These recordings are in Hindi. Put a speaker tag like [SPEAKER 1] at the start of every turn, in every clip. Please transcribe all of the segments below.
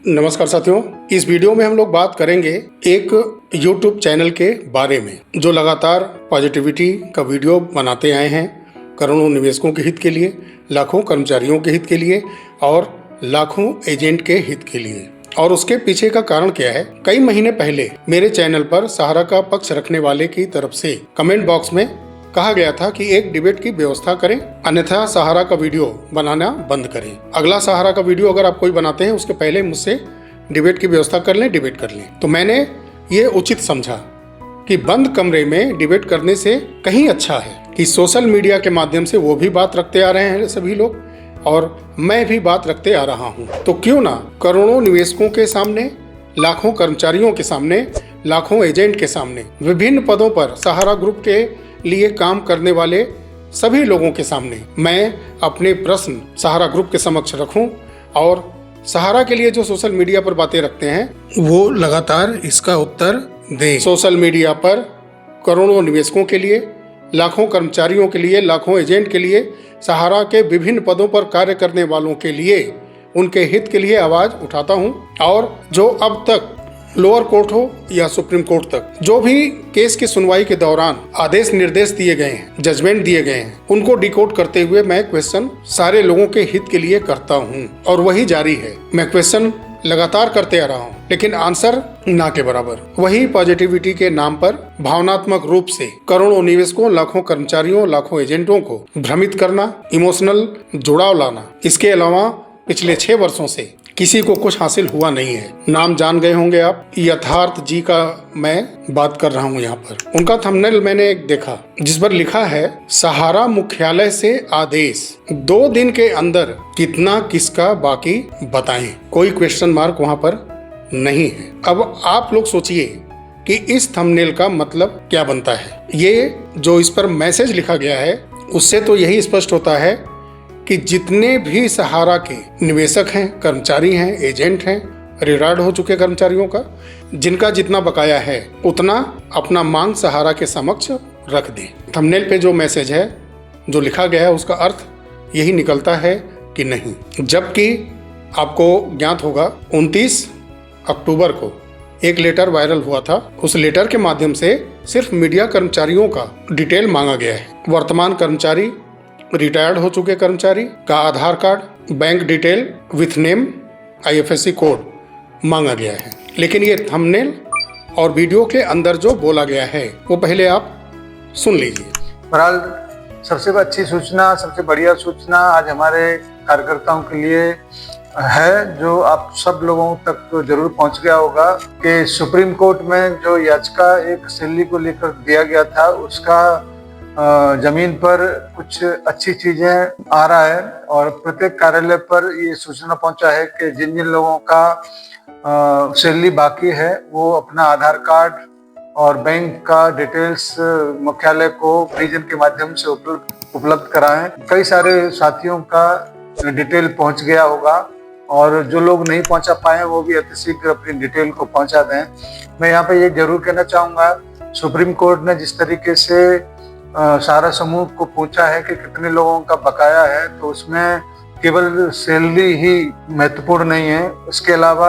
[SPEAKER 1] नमस्कार साथियों, इस वीडियो में हम लोग बात करेंगे एक YouTube चैनल के बारे में जो लगातार पॉजिटिविटी का वीडियो बनाते आए हैं, करोड़ों निवेशकों के हित के लिए, लाखों कर्मचारियों के हित के लिए और लाखों एजेंट के हित के लिए। और उसके पीछे का कारण क्या है? कई महीने पहले मेरे चैनल पर सहारा का पक्ष रखने वाले की तरफ से कमेंट बॉक्स में कहा गया था कि एक डिबेट की व्यवस्था करें, अन्यथा सहारा का वीडियो बनाना बंद करें। अगला सहारा का वीडियो अगर आप कोई बनाते हैं उसके पहले मुझसे डिबेट की व्यवस्था कर लें, डिबेट कर लें। तो मैंने ये उचित समझा कि बंद कमरे में डिबेट करने से कहीं अच्छा है कि सोशल मीडिया के माध्यम से वो भी बात रखते आ रहे हैं सभी लोग और मैं भी बात रखते आ रहा हूँ। तो क्यों ना करोड़ों निवेशकों के सामने, लाखों कर्मचारियों के सामने, लाखों एजेंट के सामने, विभिन्न पदों पर सहारा ग्रुप के लिए काम करने वाले सभी लोगों के सामने मैं अपने प्रश्न सहारा ग्रुप के समक्ष रखूं और सहारा के लिए जो सोशल मीडिया पर बातें रखते हैं वो लगातार इसका उत्तर दें। सोशल मीडिया पर करोड़ों निवेशकों के लिए, लाखों कर्मचारियों के लिए, लाखों एजेंट के लिए, सहारा के विभिन्न पदों पर कार्य करने वालों के लिए, उनके हित के लिए आवाज उठाता हूं। और जो अब तक लोअर कोर्ट हो या सुप्रीम कोर्ट तक जो भी केस की सुनवाई के दौरान आदेश निर्देश दिए गए हैं, जजमेंट दिए गए हैं, उनको डिकोड करते हुए मैं क्वेश्चन सारे लोगों के हित के लिए करता हूं और वही जारी है। मैं क्वेश्चन लगातार करते आ रहा हूं, लेकिन आंसर ना के बराबर। वही पॉजिटिविटी के नाम पर भावनात्मक रूप से करोड़ों निवेशकों, लाखों कर्मचारियों, लाखों एजेंटों को भ्रमित करना, इमोशनल जुड़ाव लाना। इसके अलावा पिछले 6 वर्षों से किसी को कुछ हासिल हुआ नहीं है। नाम जान गए होंगे आप, यथार्थ जी का मैं बात कर रहा हूं। यहाँ पर उनका थंबनेल मैंने एक देखा जिस पर लिखा है सहारा मुख्यालय से आदेश, 2 दिन के अंदर कितना किसका बाकी बताएं। कोई क्वेश्चन मार्क वहां पर नहीं है। अब आप लोग सोचिए कि इस थंबनेल का मतलब क्या बनता है। ये जो इस पर मैसेज लिखा गया है उससे तो यही स्पष्ट होता है कि जितने भी सहारा के निवेशक हैं, कर्मचारी हैं, एजेंट हैं, रिटायर्ड हो चुके कर्मचारियों का, जिनका जितना बकाया है उतना अपना मांग सहारा के समक्ष रख दें। थंबनेल पे जो मैसेज है, जो लिखा गया है, उसका अर्थ यही निकलता है कि नहीं। जबकि आपको ज्ञात होगा 29 अक्टूबर को एक लेटर वायरल हुआ था। उस लेटर के माध्यम से सिर्फ मीडिया कर्मचारियों का डिटेल मांगा गया है। वर्तमान कर्मचारी, रिटायर्ड हो चुके कर्मचारी का Aadhaar card, bank detail with name, IFSC code मांगा गया है। लेकिन ये थंबनेल और वीडियो के अंदर जो बोला गया है वो पहले आप सुन लीजिए।
[SPEAKER 2] बहरहाल सबसे अच्छी सूचना, सबसे बढ़िया सूचना आज हमारे कार्यकर्ताओं के लिए है, जो आप सब लोगों तक जरूर पहुंच गया होगा कि सुप्रीम कोर्ट में जो याचिका एक सैलरी को लेकर दिया गया था उसका जमीन पर कुछ अच्छी चीजें आ रहा है और प्रत्येक कार्यालय पर ये सूचना पहुंचा है कि जिन जिन लोगों का सैलरी बाकी है वो अपना आधार कार्ड और बैंक का डिटेल्स मुख्यालय को रीजन के माध्यम से उपलब्ध कराएं। कई सारे साथियों का डिटेल पहुंच गया होगा और जो लोग नहीं पहुंचा पाए वो भी अतिशीघ्र अपनी डिटेल को पहुंचा दें। मैं यहाँ पे ये जरूर कहना चाहूँगा, सुप्रीम कोर्ट ने जिस तरीके से सहारा समूह को पूछा है कि कितने लोगों का बकाया है, तो उसमें केवल सैलरी ही महत्वपूर्ण नहीं है। उसके अलावा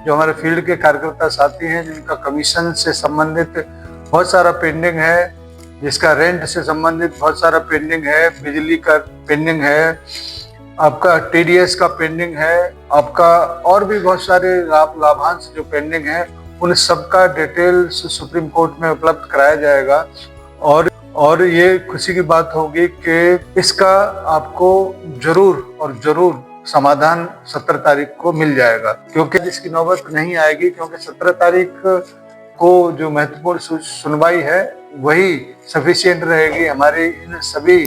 [SPEAKER 2] जो हमारे फील्ड के कार्यकर्ता साथी हैं जिनका कमीशन से संबंधित बहुत सारा पेंडिंग है, जिसका रेंट से संबंधित बहुत सारा पेंडिंग है, बिजली का पेंडिंग है, आपका TDS का पेंडिंग है, आपका और भी बहुत सारे लाभांश जो पेंडिंग है, उन सबका डिटेल सुप्रीम कोर्ट में उपलब्ध कराया जाएगा। और ये खुशी की बात होगी कि इसका आपको जरूर समाधान 17 तारीख को मिल जाएगा, क्योंकि इसकी नौबत नहीं आएगी, क्योंकि 17 तारीख को जो महत्वपूर्ण सुनवाई है वही सफिशिएंट रहेगी हमारी इन सभी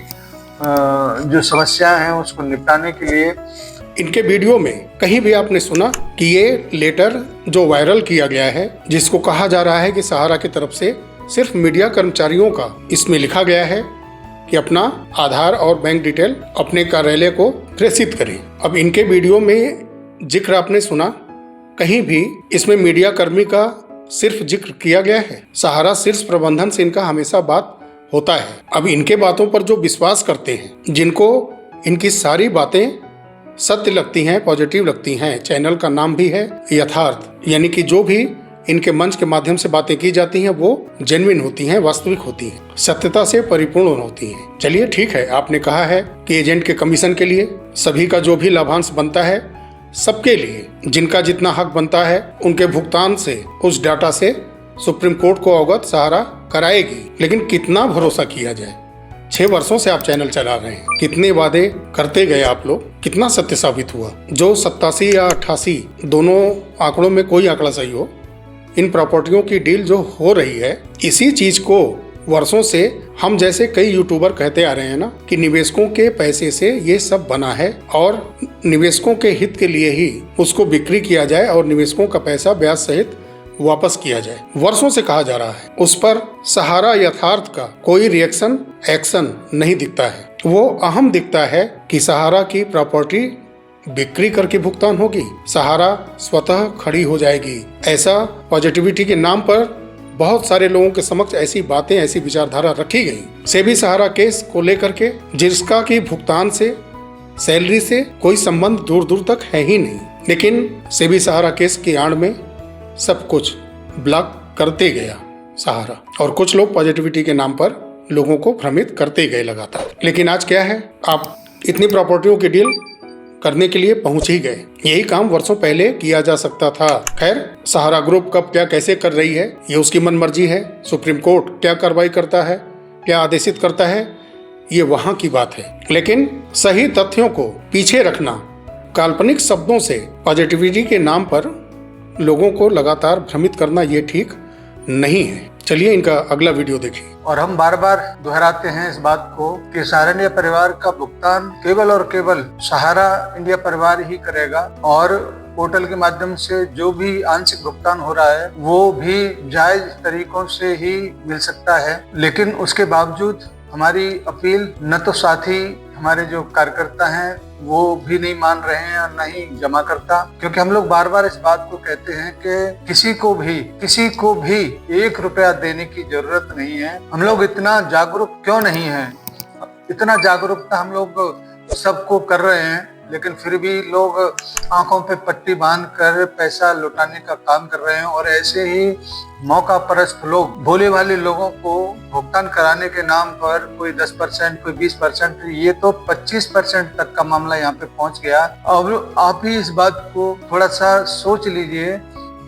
[SPEAKER 2] जो समस्याएं हैं उसको निपटाने के लिए।
[SPEAKER 1] इनके वीडियो में कहीं भी आपने सुना कि ये लेटर जो वायरल किया गया है, जिसको कहा जा रहा है कि सहारा की तरफ से सिर्फ मीडिया कर्मचारियों का, इसमें लिखा गया है कि अपना आधार और बैंक डिटेल अपने कार्यालय को प्रेषित करें। अब इनके वीडियो में जिक्र आपने सुना, कहीं भी इसमें मीडिया कर्मी का सिर्फ जिक्र किया गया है? सहारा शीर्ष प्रबंधन से इनका हमेशा बात होता है। अब इनके बातों पर जो विश्वास करते हैं, जिनको इनकी सारी बातें सत्य लगती हैं, पॉजिटिव लगती हैं। चैनल का नाम भी है यथार्थ, यानी कि जो भी इनके मंच के माध्यम से बातें की जाती हैं वो जेन्युइन होती हैं, वास्तविक होती हैं, सत्यता से परिपूर्ण होती हैं। चलिए ठीक है, आपने कहा है कि एजेंट के कमीशन के लिए सभी का जो भी लाभांश बनता है, सबके लिए जिनका जितना हक बनता है उनके भुगतान से, उस डाटा से सुप्रीम कोर्ट को अवगत सहारा कराएगी। लेकिन कितना भरोसा किया जाए? 6 वर्षों से आप चैनल चला रहे हैं, कितने वादे करते गए आप लोग, कितना सत्य साबित हुआ? जो 87 या 88 दोनों आंकड़ों में कोई आंकड़ा सही हो, इन प्रॉपर्टियों की डील जो हो रही है, इसी चीज को वर्षों से हम जैसे कई यूट्यूबर कहते आ रहे हैं ना कि निवेशकों के पैसे से ये सब बना है और निवेशकों के हित के लिए ही उसको बिक्री किया जाए और निवेशकों का पैसा ब्याज सहित वापस किया जाए। वर्षों से कहा जा रहा है, उस पर सहारा यथार्थ का कोई रिएक्शन, एक्शन नहीं दिखता है। वो अहम दिखता है कि सहारा की प्रॉपर्टी बिक्री करके भुगतान होगी, सहारा स्वतः खड़ी हो जाएगी। ऐसा पॉजिटिविटी के नाम पर बहुत सारे लोगों के समक्ष ऐसी बातें, ऐसी विचारधारा रखी गई। सेबी सहारा केस को लेकर के, जिसका कि भुगतान से, सैलरी से कोई संबंध दूर दूर तक है ही नहीं, लेकिन सेबी सहारा केस की आड़ में सब कुछ ब्लॉक करते गया सहारा, और कुछ लोग पॉजिटिविटी के नाम पर लोगों को भ्रमित करते गए लगातार। लेकिन आज क्या है, आप इतनी प्रॉपर्टियों की डील करने के लिए पहुंच ही गए। यही काम वर्षों पहले किया जा सकता था। खैर, सहारा ग्रुप कब क्या कैसे कर रही है ये उसकी मनमर्जी है। सुप्रीम कोर्ट क्या कार्रवाई करता है, क्या आदेशित करता है, ये वहां की बात है। लेकिन सही तथ्यों को पीछे रखना, काल्पनिक शब्दों से पॉजिटिविटी के नाम पर लोगों को लगातार भ्रमित करना, ये ठीक नहीं है। चलिए इनका अगला वीडियो देखिए।
[SPEAKER 2] और हम बार बार दोहराते हैं इस बात को कि सहारा इंडिया परिवार का भुगतान केवल और केवल सहारा इंडिया परिवार ही करेगा, और पोर्टल के माध्यम से जो भी आंशिक भुगतान हो रहा है वो भी जायज तरीकों से ही मिल सकता है। लेकिन उसके बावजूद हमारी अपील न तो साथी हमारे जो कार्यकर्ता हैं वो भी नहीं मान रहे हैं और न ही जमा करता, क्योंकि हम लोग बार बार इस बात को कहते हैं कि किसी को भी 1 रुपया देने की जरूरत नहीं है। हम लोग इतना जागरूक क्यों नहीं है? इतना जागरूकता हम लोग सबको कर रहे हैं, लेकिन फिर भी लोग आंखों पे पट्टी बांध कर पैसा लुटाने का काम कर रहे हैं। और ऐसे ही मौका परस्त लोग, भोले भाले लोगों को भुगतान कराने के नाम पर कोई 10%, कोई 20%, ये तो 25% तक का मामला यहाँ पे पहुंच गया। अब आप ही इस बात को थोड़ा सा सोच लीजिए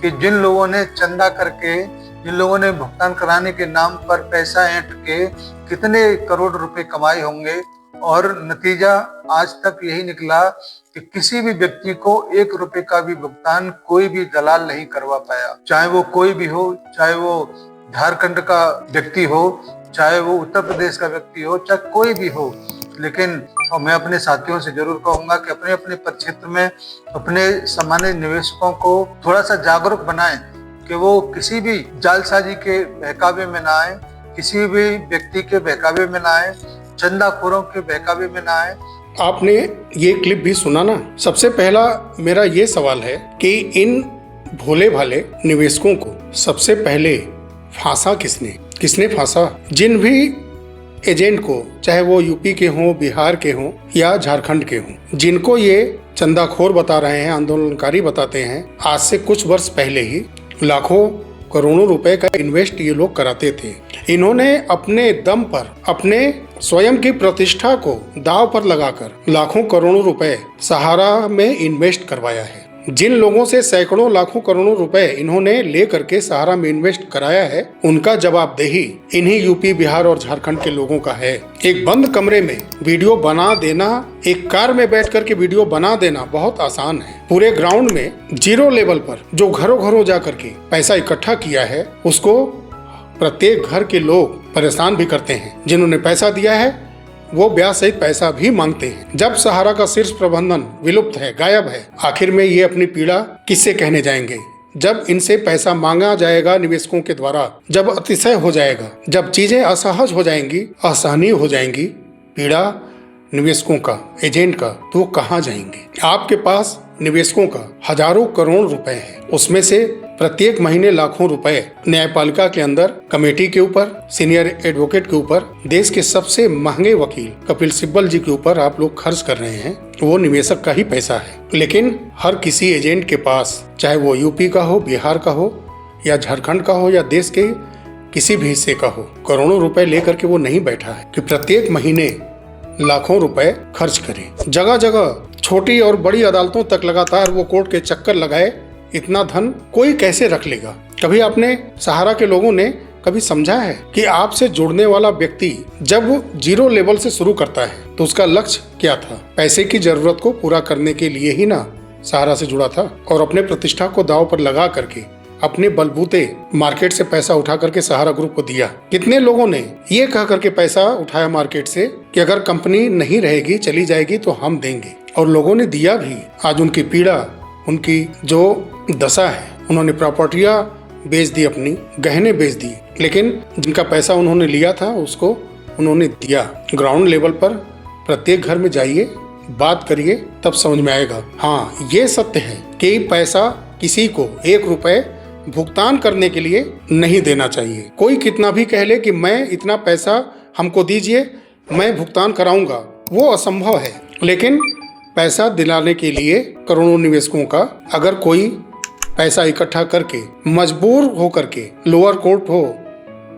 [SPEAKER 2] कि जिन लोगों ने चंदा करके, जिन लोगों ने भुगतान कराने के नाम पर पैसा ऐंठ के कितने करोड़ रुपए कमाए होंगे, और नतीजा आज तक यही निकला कि किसी भी व्यक्ति को 1 रुपए का भी भुगतान कोई भी दलाल नहीं करवा पाया। चाहे वो कोई भी हो, चाहे वो झारखंड का व्यक्ति हो, चाहे वो उत्तर प्रदेश का व्यक्ति हो, चाहे कोई भी हो। लेकिन मैं अपने साथियों से जरूर कहूंगा कि अपने अपने परिक्षेत्र में अपने सामान्य निवेशकों को थोड़ा सा जागरूक बनाएं कि वो किसी भी जालसाजी के बहकावे में ना आए, किसी भी व्यक्ति के बहकावे में ना आए, चंदाखोरों के बहकावे में ना आए।
[SPEAKER 1] आपने ये क्लिप भी सुना ना। सबसे पहला मेरा ये सवाल है कि इन भोले भाले निवेशकों को सबसे पहले फांसा किसने फांसा? जिन भी एजेंट को, चाहे वो यूपी के हों, बिहार के हों या झारखंड के हों, जिनको ये चंदाखोर बता रहे हैं, आंदोलनकारी बताते हैं, आज से कुछ वर्ष पहले ही लाखों करोड़ों रुपए का इन्वेस्ट ये लोग कराते थे। इन्होंने अपने दम पर, अपने स्वयं की प्रतिष्ठा को दांव पर लगाकर लाखों करोड़ों रुपए सहारा में इन्वेस्ट करवाया है। जिन लोगों से सैकड़ों लाखों करोड़ों रुपए इन्होंने ले करके सहारा में इन्वेस्ट कराया है, उनका जवाबदेही इन्हीं यूपी, बिहार और झारखंड के लोगों का है। एक बंद कमरे में वीडियो बना देना, एक कार में बैठ करके वीडियो बना देना बहुत आसान है। पूरे ग्राउंड में जीरो लेवल पर जो घरों घरों जा करके पैसा इकट्ठा किया है, उसको प्रत्येक घर के लोग परेशान भी करते हैं। जिन्होंने पैसा दिया है वो ब्याज सहित पैसा भी मांगते हैं। जब सहारा का शीर्ष प्रबंधन विलुप्त है, गायब है, आखिर में ये अपनी पीड़ा किससे कहने जाएंगे? जब इनसे पैसा मांगा जाएगा निवेशकों के द्वारा, जब अतिशय हो जाएगा, जब चीजें असहज हो जाएंगी, असहनीय हो जाएंगी, पीड़ा निवेशकों का, एजेंट का, तो वो कहाँ जाएंगे? आपके पास निवेशकों का हजारों करोड़ रुपए है, उसमें से प्रत्येक महीने लाखों रुपए न्यायपालिका के अंदर कमेटी के ऊपर, सीनियर एडवोकेट के ऊपर, देश के सबसे महंगे वकील कपिल सिब्बल जी के ऊपर आप लोग खर्च कर रहे हैं। वो निवेशक का ही पैसा है। लेकिन हर किसी एजेंट के पास, चाहे वो यूपी का हो, बिहार का हो या झारखंड का हो या देश के किसी भी हिस्से का हो, करोड़ों रुपए लेकर के वो नहीं बैठा है कि प्रत्येक महीने लाखों रुपए खर्च करे। जगह जगह छोटी और बड़ी अदालतों तक लगातार वो कोर्ट के चक्कर लगाए। इतना धन कोई कैसे रख लेगा? कभी आपने सहारा के लोगों ने कभी समझा है कि आपसे जुड़ने वाला व्यक्ति जब जीरो लेवल से शुरू करता है तो उसका लक्ष्य क्या था? पैसे की जरूरत को पूरा करने के लिए ही ना सहारा से जुड़ा था, और अपने प्रतिष्ठा को दांव पर लगा करके अपने बलबूते मार्केट से पैसा उठा करके सहारा ग्रुप को दिया। कितने लोगों ने ये कह करके पैसा उठाया मार्केट से कि अगर कंपनी नहीं रहेगी, चली जाएगी तो हम देंगे, और लोगों ने दिया भी। आज उनकी पीड़ा, उनकी जो दशा है, उन्होंने प्रॉपर्टियां बेच दी, अपनी गहने बेच दिए, लेकिन जिनका पैसा उन्होंने लिया था उसको उन्होंने दिया। ग्राउंड लेवल पर प्रत्येक घर में जाइए, बात करिए, तब समझ में आएगा। हाँ, ये सत्य है कि पैसा किसी को 1 रुपए भुगतान करने के लिए नहीं देना चाहिए। कोई कितना भी कह ले कि मैं इतना पैसा हमको दीजिए, मैं भुगतान कराऊंगा, वो असंभव है। लेकिन पैसा दिलाने के लिए करोड़ों निवेशकों का अगर कोई पैसा इकट्ठा करके मजबूर हो करके, लोअर कोर्ट हो,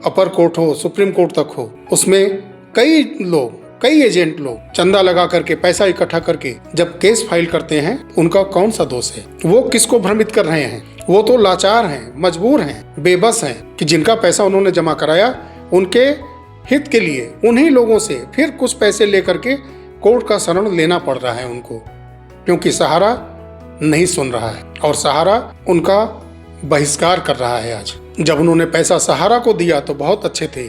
[SPEAKER 1] अपर कोर्ट हो, सुप्रीम कोर्ट तक हो, उसमें कई लोग, कई एजेंट लोग चंदा लगा करके, पैसा इकट्ठा करके जब केस फाइल करते हैं, उनका कौन सा दोष है? वो किसको भ्रमित कर रहे हैं? वो तो लाचार हैं, मजबूर हैं, बेबस हैं कि जिनका पैसा उन्होंने जमा कराया, उनके हित के लिए उन्हीं लोगों से फिर कुछ पैसे लेकर के कोर्ट का शरण लेना पड़ रहा है उनको, क्योंकि सहारा नहीं सुन रहा है और सहारा उनका बहिष्कार कर रहा है। आज जब उन्होंने पैसा सहारा को दिया तो बहुत अच्छे थे,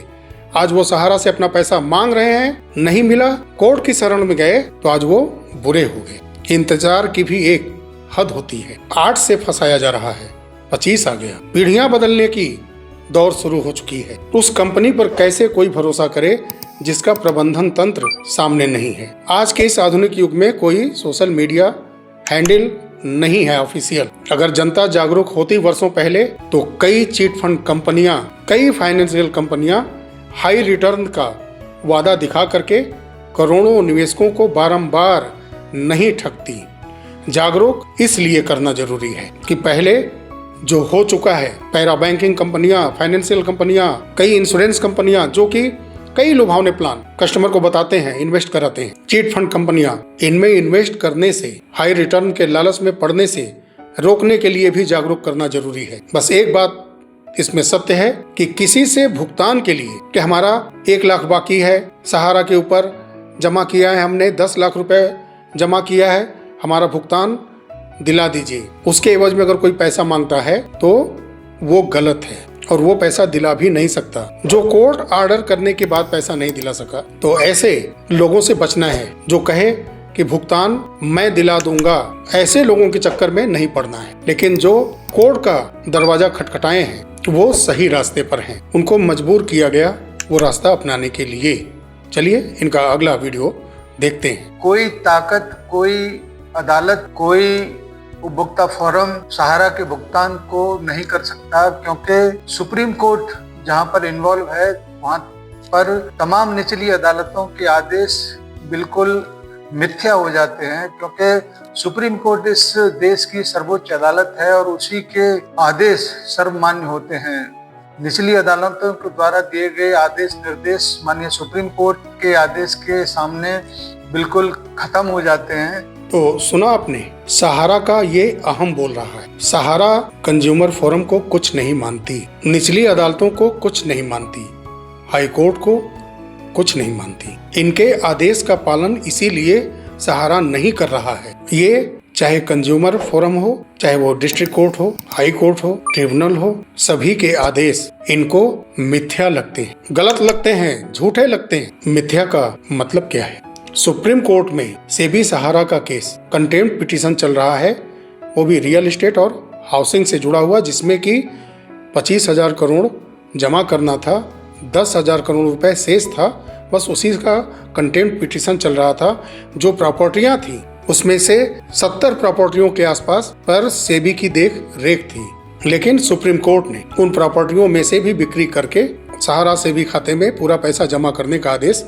[SPEAKER 1] आज वो सहारा से अपना पैसा मांग रहे हैं, नहीं मिला, कोर्ट की शरण में गए तो आज वो बुरे हो गए। इंतजार की भी एक हद होती है। 8 से फंसाया जा रहा है, 25 आ गया। पीढ़ियां बदलने की दौर शुरू हो चुकी है। उस कंपनी पर कैसे कोई भरोसा करे जिसका प्रबंधन तंत्र सामने नहीं है? आज के इस आधुनिक युग में कोई सोशल मीडिया हैंडल नहीं है ऑफिशियल। अगर जनता जागरूक होती वर्षों पहले तो कई चिट फंड कंपनियां, कई फाइनेंशियल कंपनियां हाई रिटर्न का वादा दिखा करके करोड़ों निवेशकों को बारंबार नहीं ठगती। जागरूक इसलिए करना जरूरी है कि पहले जो हो चुका है, पैरा बैंकिंग कंपनियां, फाइनेंशियल कंपनियां, कई इंश्योरेंस कंपनियां जो कि कई लुभावने प्लान कस्टमर को बताते हैं, इन्वेस्ट कराते हैं, चिट फंड कंपनियां, इनमें इन्वेस्ट करने से, हाई रिटर्न के लालच में पड़ने से रोकने के लिए भी जागरूक करना जरूरी है। बस एक बात इसमें सत्य है कि किसी से भुगतान के लिए कि हमारा 1 लाख बाकी है, सहारा के ऊपर जमा किया है, हमने 10 लाख रुपए जमा किया है, हमारा भुगतान दिला दीजिए, उसके एवज में अगर कोई पैसा मांगता है तो वो गलत है और वो पैसा दिला भी नहीं सकता। जो कोर्ट ऑर्डर करने के बाद पैसा नहीं दिला सका, तो ऐसे लोगों से बचना है जो कहे कि भुगतान मैं दिला दूंगा। ऐसे लोगों के चक्कर में नहीं पड़ना है। लेकिन जो कोर्ट का दरवाजा खटखटाए हैं वो सही रास्ते पर हैं, उनको मजबूर किया गया वो रास्ता अपनाने के लिए। चलिए इनका अगला वीडियो देखते हैं।
[SPEAKER 2] कोई ताकत, कोई अदालत, कोई उपभोक्ता फोरम सहारा के भुगतान को नहीं कर सकता, क्योंकि सुप्रीम कोर्ट जहां पर इन्वॉल्व है वहां पर तमाम निचली अदालतों के आदेश बिल्कुल मिथ्या हो जाते हैं, क्योंकि सुप्रीम कोर्ट इस देश की सर्वोच्च अदालत है और उसी के आदेश सर्वमान्य होते हैं। निचली अदालतों के द्वारा दिए गए आदेश निर्देश माननीय सुप्रीम कोर्ट के आदेश के सामने बिल्कुल खत्म हो जाते हैं।
[SPEAKER 1] तो सुना आपने, सहारा का ये अहम बोल रहा है। सहारा कंज्यूमर फोरम को कुछ नहीं मानती, निचली अदालतों को कुछ नहीं मानती, हाई कोर्ट को कुछ नहीं मानती। इनके आदेश का पालन इसीलिए सहारा नहीं कर रहा है। ये चाहे कंज्यूमर फोरम हो, चाहे वो डिस्ट्रिक्ट कोर्ट हो, हाई कोर्ट हो, ट्रिब्यूनल हो, सभी के आदेश इनको मिथ्या लगते हैं, गलत लगते हैं, झूठे लगते हैं। मिथ्या का मतलब क्या है? सुप्रीम कोर्ट में सेबी सहारा का केस कंटेम्प्ट पिटीशन चल रहा है, वो भी रियल एस्टेट और हाउसिंग से जुड़ा हुआ, जिसमें कि 25,000 करोड़ जमा करना था, 10,000 करोड़ रुपए शेष था। बस उसी का कंटेम्प्ट पिटीशन चल रहा था। जो प्रॉपर्टियां थी उसमें से 70 प्रॉपर्टियों के आसपास पर सेबी की देख रेख थी। लेकिन सुप्रीम कोर्ट ने उन प्रॉपर्टियों में से भी बिक्री करके सहारा से भी खाते में पूरा पैसा जमा करने का आदेश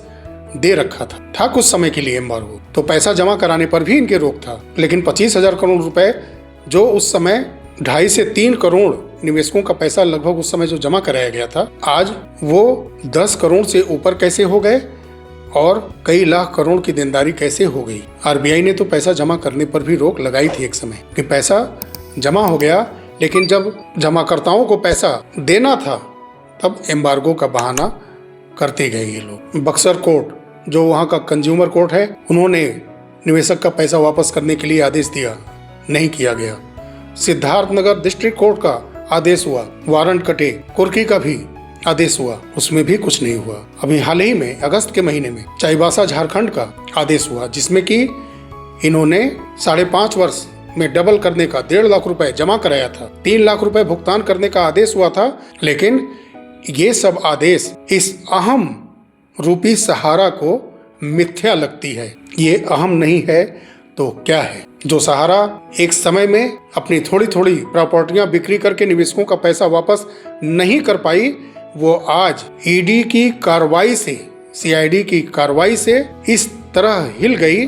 [SPEAKER 1] दे रखा था कुछ समय के लिए एम्बार्गो, तो पैसा जमा कराने पर भी इनके रोक था। लेकिन 25,000 करोड़ रुपए जो उस समय 2.5 से 3 करोड़ निवेशकों का पैसा लगभग उस समय जो जमा कराया गया था, आज वो 10 करोड़ से ऊपर कैसे हो गए और कई लाख करोड़ की देनदारी कैसे हो गई। आरबीआई ने तो पैसा जमा करने पर भी रोक लगाई थी एक समय कि पैसा जमा हो गया, लेकिन जब जमाकर्ताओं को पैसा देना था तब एम्बार्गो का बहाना करते गए ये लोग। बक्सर कोर्ट जो वहाँ का कंज्यूमर कोर्ट है, उन्होंने निवेशक का पैसा वापस करने के लिए आदेश दिया, नहीं किया गया। सिद्धार्थनगर डिस्ट्रिक्ट कोर्ट का आदेश हुआ, वारंट कटे, कुर्की का भी आदेश हुआ, उसमें भी कुछ नहीं हुआ। अभी हाल ही में अगस्त के महीने में चाईबासा झारखंड का आदेश हुआ, जिसमें कि इन्होंने 5.5 वर्ष में डबल करने का 1.5 लाख रुपए जमा कराया था, 3 लाख रुपए भुगतान करने का आदेश हुआ था। लेकिन ये सब आदेश इस अहम रूपी सहारा को मिथ्या लगती है। ये अहम नहीं है तो क्या है? जो सहारा एक समय में अपनी थोड़ी थोड़ी प्रॉपर्टियां बिक्री करके निवेशकों का पैसा वापस नहीं कर पाई, वो आज ईडी की कार्रवाई से, सीआईडी की कार्रवाई से इस तरह हिल गई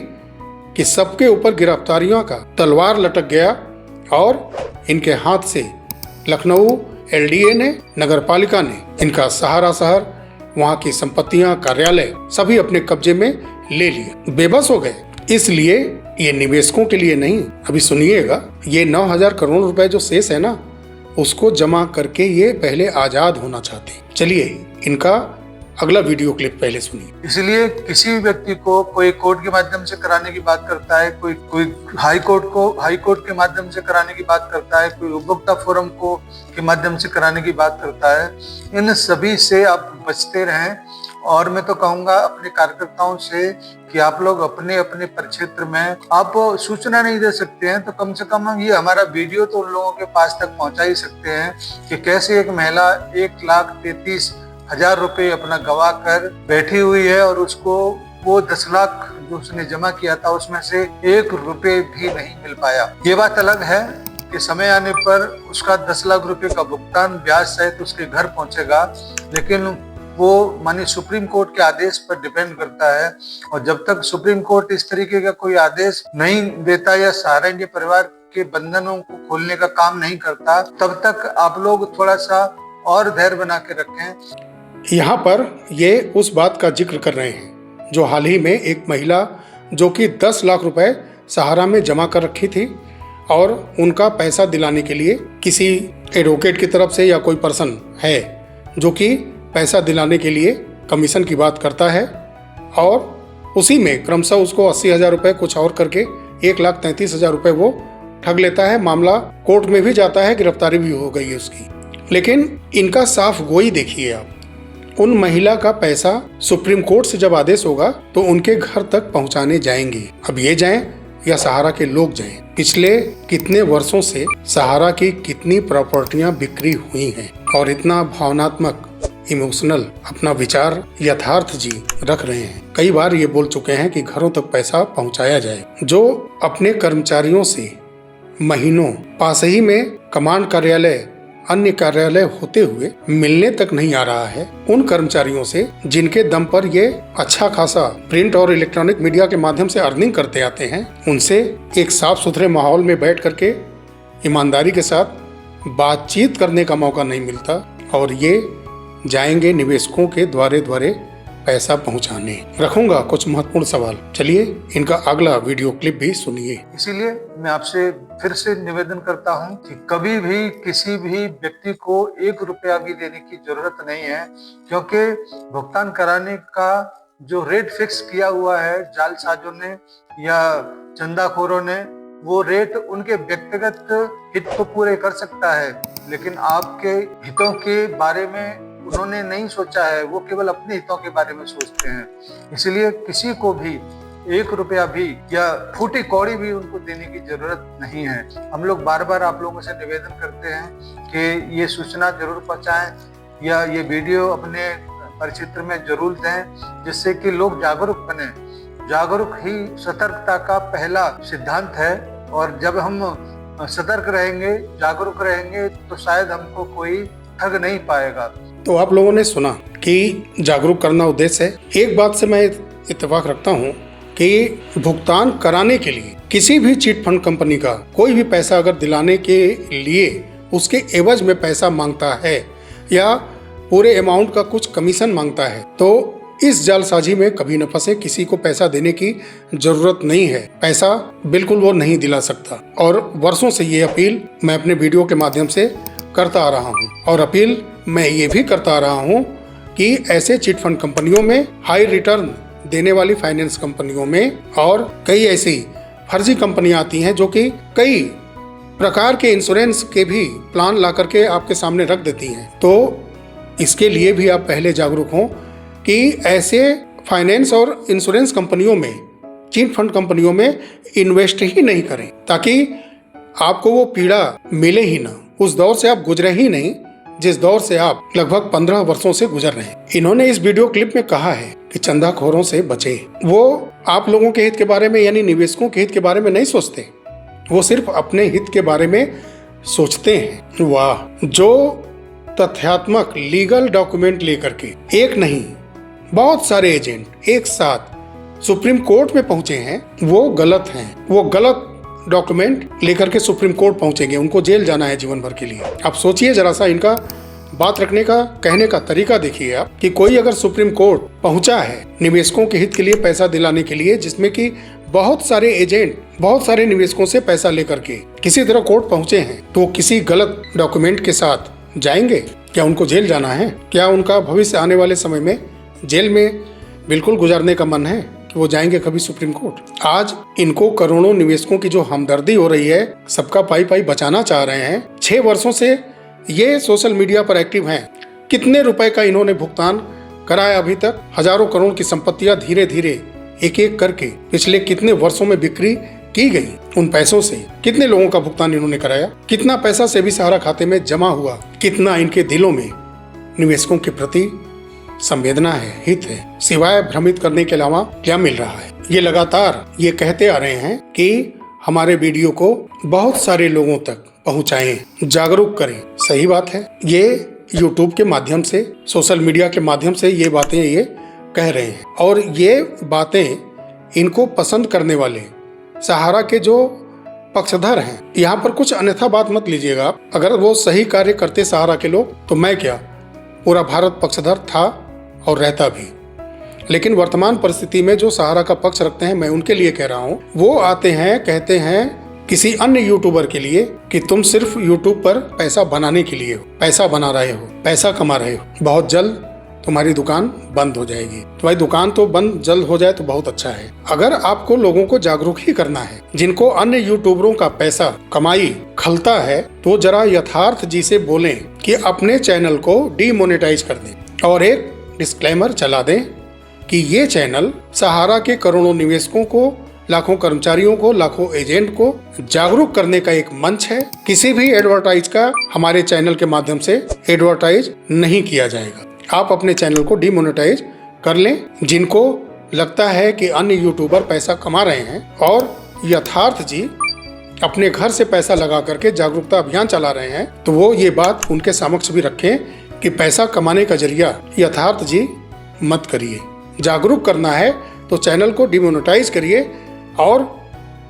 [SPEAKER 1] कि सबके ऊपर गिरफ्तारियों का तलवार लटक गया और इनके हाथ से लखनऊ एलडीए ने, नगर पालिका ने इनका सहारा शहर, वहां की संपत्तियां, कार्यालय सभी अपने कब्जे में ले लिए, बेबस हो गए। इसलिए ये निवेशकों के लिए नहीं, अभी सुनिएगा, ये 9,000 करोड़ रुपए जो शेष है ना, उसको जमा करके ये पहले आजाद होना चाहते हैं। चलिए इनका अगला वीडियो क्लिप पहले सुनिए।
[SPEAKER 2] इसलिए किसी भी व्यक्ति को कोई कोर्ट के माध्यम से कराने की बात करता है, कोई हाई कोर्ट के माध्यम से कराने की बात करता है, कोई उपभोक्ता फोरम को के माध्यम से कराने की बात करता है, इन सभी से आप बचते रहें। और मैं तो कहूंगा अपने कार्यकर्ताओं से कि आप लोग अपने अपने परिक्षेत्र में आप सूचना नहीं दे सकते हैं तो कम से कम हम ये हमारा वीडियो तो उन लोगों के पास तक पहुंचा ही सकते हैं कि कैसे एक महिला 1,33,000 रुपए अपना गवा कर बैठी हुई है और उसको वो 10 लाख जो उसने जमा किया था उसमें से 1 रुपए भी नहीं मिल पाया। ये बात अलग है कि समय आने पर उसका 10 लाख रुपए का भुगतान ब्याज सहित उसके घर पहुंचेगा, लेकिन वो मानी सुप्रीम कोर्ट के आदेश पर डिपेंड करता है। और जब तक सुप्रीम कोर्ट इस तरीके का कोई आदेश नहीं देता या सहारा इंडिया परिवार के बंधनों को खोलने का काम नहीं करता, तब तक आप लोग थोड़ा सा और धैर्य बना के रखें।
[SPEAKER 1] यहाँ पर ये उस बात का जिक्र कर रहे हैं जो हाल ही में एक महिला जो कि 10 लाख रुपए सहारा में जमा कर रखी थी और उनका पैसा दिलाने के लिए किसी एडवोकेट की तरफ से या कोई पर्सन है जो कि पैसा दिलाने के लिए कमीशन की बात करता है और उसी में क्रमशः उसको 80,000 रुपये कुछ और करके 1,33,000 रुपये वो ठग लेता है। मामला कोर्ट में भी जाता है, गिरफ्तारी भी हो गई है उसकी। लेकिन इनका साफ गोई देखिए आप, उन महिला का पैसा सुप्रीम कोर्ट से जब आदेश होगा तो उनके घर तक पहुंचाने जाएंगे। अब ये जाएं या सहारा के लोग जाएं, पिछले कितने वर्षों से सहारा की कितनी प्रॉपर्टियां बिक्री हुई हैं और इतना भावनात्मक इमोशनल अपना विचार यथार्थ जी रख रहे हैं। कई बार ये बोल चुके हैं कि घरों तक पैसा पहुंचाया जाए। जो अपने कर्मचारियों से महीनों पास ही में कमांड कार्यालय, अन्य कार्यालय होते हुए मिलने तक नहीं आ रहा है, उन कर्मचारियों से जिनके दम पर ये अच्छा खासा प्रिंट और इलेक्ट्रॉनिक मीडिया के माध्यम से अर्निंग करते आते हैं, उनसे एक साफ सुथरे माहौल में बैठ करके ईमानदारी के साथ बातचीत करने का मौका नहीं मिलता और ये जाएंगे निवेशकों के द्वारे पैसा पहुंचाने। रखूंगा कुछ महत्वपूर्ण सवाल, चलिए इनका अगला वीडियो क्लिप भी सुनिए।
[SPEAKER 2] इसीलिए मैं आपसे फिर से निवेदन करता हूं कि कभी भी किसी भी व्यक्ति को 1 रुपया भी देने की जरूरत नहीं है, क्योंकि भुगतान कराने का जो रेट फिक्स किया हुआ है जालसाजों ने या चंदाखोरों ने, वो रेट उनके व्यक्तिगत हित तो पूरे कर सकता है, लेकिन आपके हितों के बारे में उन्होंने नहीं सोचा है। वो केवल अपने हितों के बारे में सोचते हैं। इसलिए किसी को भी 1 रुपया भी या फूटी कौड़ी भी उनको देने की जरूरत नहीं है। हम लोग बार बार आप लोगों से निवेदन करते हैं कि ये सूचना जरूर पहुंचाएं या ये वीडियो अपने परिक्षेत्र में जरूर दें, जिससे कि लोग जागरूक बने। जागरूक ही सतर्कता का पहला सिद्धांत है। और जब हम सतर्क रहेंगे, जागरूक रहेंगे तो शायद हमको कोई ठग नहीं पाएगा।
[SPEAKER 1] तो आप लोगों ने सुना कि जागरूक करना उद्देश्य है। एक बात से मैं इत्तेफाक रखता हूँ कि भुगतान कराने के लिए किसी भी चिट फंड कंपनी का कोई भी पैसा अगर दिलाने के लिए उसके एवज में पैसा मांगता है या पूरे अमाउंट का कुछ कमीशन मांगता है तो इस जालसाजी में कभी न फंसे। किसी को पैसा देने की जरूरत नहीं है, पैसा बिल्कुल वो नहीं दिला सकता। और वर्षों से ये अपील मैं अपने वीडियो के माध्यम से करता आ रहा हूँ और अपील मैं ये भी करता आ रहा हूँ कि ऐसे चिट फंड कंपनियों में, हाई रिटर्न देने वाली फाइनेंस कंपनियों में और कई ऐसी फर्जी कंपनियां आती हैं जो कि कई प्रकार के इंश्योरेंस के भी प्लान ला करके आपके सामने रख देती हैं। तो इसके लिए भी आप पहले जागरूक हों कि ऐसे फाइनेंस और इंश्योरेंस कंपनियों में, चिट फंड कंपनियों में इन्वेस्ट ही नहीं करें ताकि आपको वो पीड़ा मिले ही ना। उस दौर से आप गुजरे ही नहीं जिस दौर से आप लगभग 15 वर्षों से गुजर रहे हैं। इन्होंने इस वीडियो क्लिप में कहा है कि चंदाखोरों से बचे। वो आप लोगों के हित के बारे में यानी निवेशकों के हित के बारे में नहीं सोचते, वो सिर्फ अपने हित के बारे में सोचते हैं। वाह, जो तथ्यात्मक लीगल डॉक्यूमेंट लेकर के एक नहीं बहुत सारे एजेंट एक साथ सुप्रीम कोर्ट में पहुंचे हैं वो गलत हैं। वो गलत डॉक्यूमेंट लेकर के सुप्रीम कोर्ट पहुंचेंगे, उनको जेल जाना है जीवन भर के लिए। आप सोचिए जरा सा, इनका बात रखने का, कहने का तरीका देखिए आप कि कोई अगर सुप्रीम कोर्ट पहुंचा है निवेशकों के हित के लिए पैसा दिलाने के लिए, जिसमें कि बहुत सारे एजेंट बहुत सारे निवेशकों से पैसा लेकर के किसी तरह कोर्ट पहुंचे हैं, तो किसी गलत डॉक्यूमेंट के साथ जाएंगे? क्या उनको जेल जाना है? क्या उनका भविष्य आने वाले समय में जेल में बिल्कुल गुजारने का मन है कि वो जाएंगे कभी सुप्रीम कोर्ट? आज इनको करोड़ों निवेशकों की जो हमदर्दी हो रही है, सबका पाई पाई बचाना चाह रहे हैं। 6 वर्षों से ये सोशल मीडिया पर एक्टिव हैं। कितने रुपए का इन्होंने भुगतान कराया अभी तक? हजारों करोड़ की संपत्तियां धीरे धीरे एक एक करके पिछले कितने वर्षों में बिक्री की गई। उन पैसों से कितने लोगों का भुगतान इन्होंने कराया? कितना पैसा सेबी सहारा खाते में जमा हुआ? कितना इनके दिलों में निवेशकों के प्रति संवेदना है, हित है? सिवाय भ्रमित करने के अलावा क्या मिल रहा है? ये लगातार ये कहते आ रहे हैं कि हमारे वीडियो को बहुत सारे लोगों तक पहुंचाएं, जागरूक करें। सही बात है, ये YouTube के माध्यम से, सोशल मीडिया के माध्यम से ये बातें ये कह रहे हैं और ये बातें इनको पसंद करने वाले सहारा के जो पक्षधर हैं, यहाँ पर कुछ अन्यथा बात मत लीजिएगा आप। अगर वो सही कार्य करते सहारा के लोग तो मैं क्या, पूरा भारत पक्षधर था और रहता भी। लेकिन वर्तमान परिस्थिति में जो सहारा का पक्ष रखते हैं, मैं उनके लिए कह रहा हूँ, वो आते हैं कहते हैं किसी अन्य यूट्यूबर के लिए कि तुम सिर्फ यूट्यूब पर पैसा बनाने के लिए हो, पैसा बना रहे हो, पैसा कमा रहे हो, बहुत जल्द तुम्हारी दुकान बंद हो जाएगी। तो भाई दुकान तो बंद जल्द हो जाए तो बहुत अच्छा है। अगर आपको लोगों को जागरूक ही करना है, जिनको अन्य यूट्यूबरों का पैसा कमाई खलता है, तो जरा यथार्थ जी से बोलें कि अपने चैनल को डीमोनेटाइज कर दें और एक डिस्क्लेमर चला दें कि ये चैनल सहारा के करोड़ों निवेशकों को, लाखों कर्मचारियों को, लाखों एजेंट को जागरूक करने का एक मंच है। किसी भी एडवर्टाइज का हमारे चैनल के माध्यम से एडवर्टाइज नहीं किया जाएगा। आप अपने चैनल को डीमोनेटाइज कर लें। जिनको लगता है कि अन्य यूट्यूबर पैसा कमा रहे हैं और यथार्थ जी अपने घर से पैसा लगा करके जागरूकता अभियान चला रहे हैं, तो वो ये बात उनके समक्ष भी रखें कि पैसा कमाने का जरिया यथार्थ जी मत करिए। जागरूक करना है तो चैनल को डीमोनेटाइज करिए और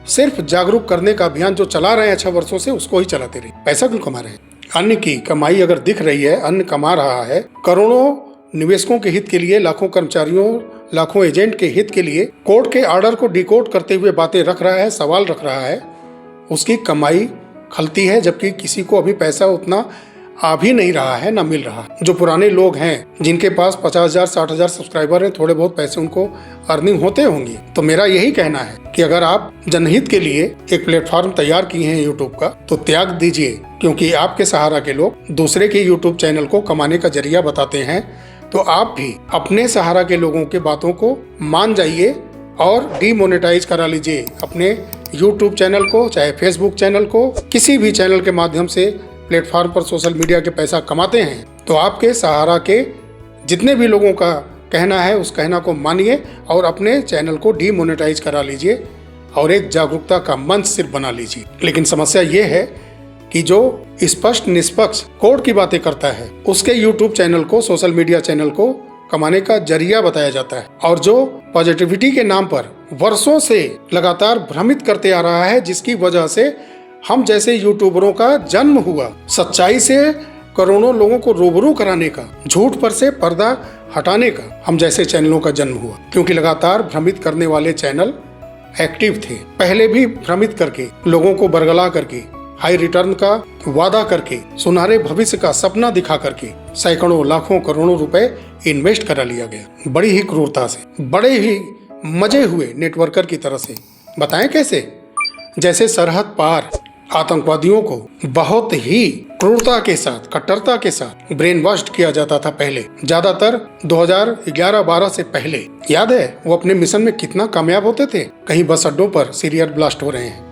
[SPEAKER 1] सिर्फ जागरूक करने का अभियान जो चला रहे हैं 6 वर्षों से, उसको ही चलाते रहिए। पैसा क्यों कमा रहे हैं? अन्य की कमाई अगर दिख रही है, अन्य कमा रहा है, करोड़ों निवेशकों के हित के लिए, लाखों कर्मचारियों, लाखों एजेंट के हित के लिए कोर्ट के ऑर्डर को डिकोड करते हुए बातें रख रहा है, सवाल रख रहा है, उसकी कमाई खलती है, जबकि किसी को अभी पैसा उतना आ भी नहीं रहा है, ना मिल रहा। जो पुराने लोग हैं जिनके पास 50,000 60,000 सब्सक्राइबर हैं, थोड़े बहुत पैसे उनको अर्निंग होते होंगे। तो मेरा यही कहना है कि अगर आप जनहित के लिए एक प्लेटफॉर्म तैयार किए हैं यूट्यूब का, तो त्याग दीजिए, क्योंकि आपके सहारा के लोग दूसरे के यूट्यूब चैनल को कमाने का जरिया बताते हैं। तो आप भी अपने सहारा के लोगों के बातों को मान जाइए और डीमोनेटाइज करा लीजिए अपने यूट्यूब चैनल को, चाहे फेसबुक चैनल को, किसी भी चैनल के माध्यम से प्लेटफॉर्म पर सोशल मीडिया के पैसा कमाते हैं। तो आपके सहारा के जितने भी लोगों का कहना है, उस कहना को मानिए और अपने चैनल को डीमोनेटाइज करा लीजिए। और एक जागरूकता का मंच सिर्फ बना लीजिए। लेकिन समस्या ये है कि जो स्पष्ट निष्पक्ष कोड की बातें करता है उसके यूट्यूब चैनल को, सोशल मीडिया चैनल को कमाने का जरिया बताया जाता है, और जो पॉजिटिविटी के नाम पर वर्षों से लगातार भ्रमित करते आ रहा है, जिसकी वजह से हम जैसे यूट्यूबरों का जन्म हुआ। सच्चाई से करोड़ों लोगों को रूबरू कराने का, झूठ पर से पर्दा हटाने का हम जैसे चैनलों का जन्म हुआ, क्योंकि लगातार भ्रमित करने वाले चैनल एक्टिव थे। पहले भी भ्रमित करके, लोगों को बरगला करके, हाई रिटर्न का वादा करके, सुनहरे भविष्य का सपना दिखा करके सैकड़ों लाखों करोड़ों रुपए इन्वेस्ट करा लिया गया, बड़ी ही क्रूरता से, बड़े ही मजे हुए नेटवर्कर की तरह से। बताएं कैसे? जैसे सरहद पार आतंकवादियों को बहुत ही क्रूरता के साथ, कट्टरता के साथ ब्रेन वॉश्ड किया जाता था पहले, ज्यादातर 2011-12 से पहले। याद है वो अपने मिशन में कितना कामयाब होते थे? कहीं बस अड्डों पर सीरियल ब्लास्ट हो रहे हैं,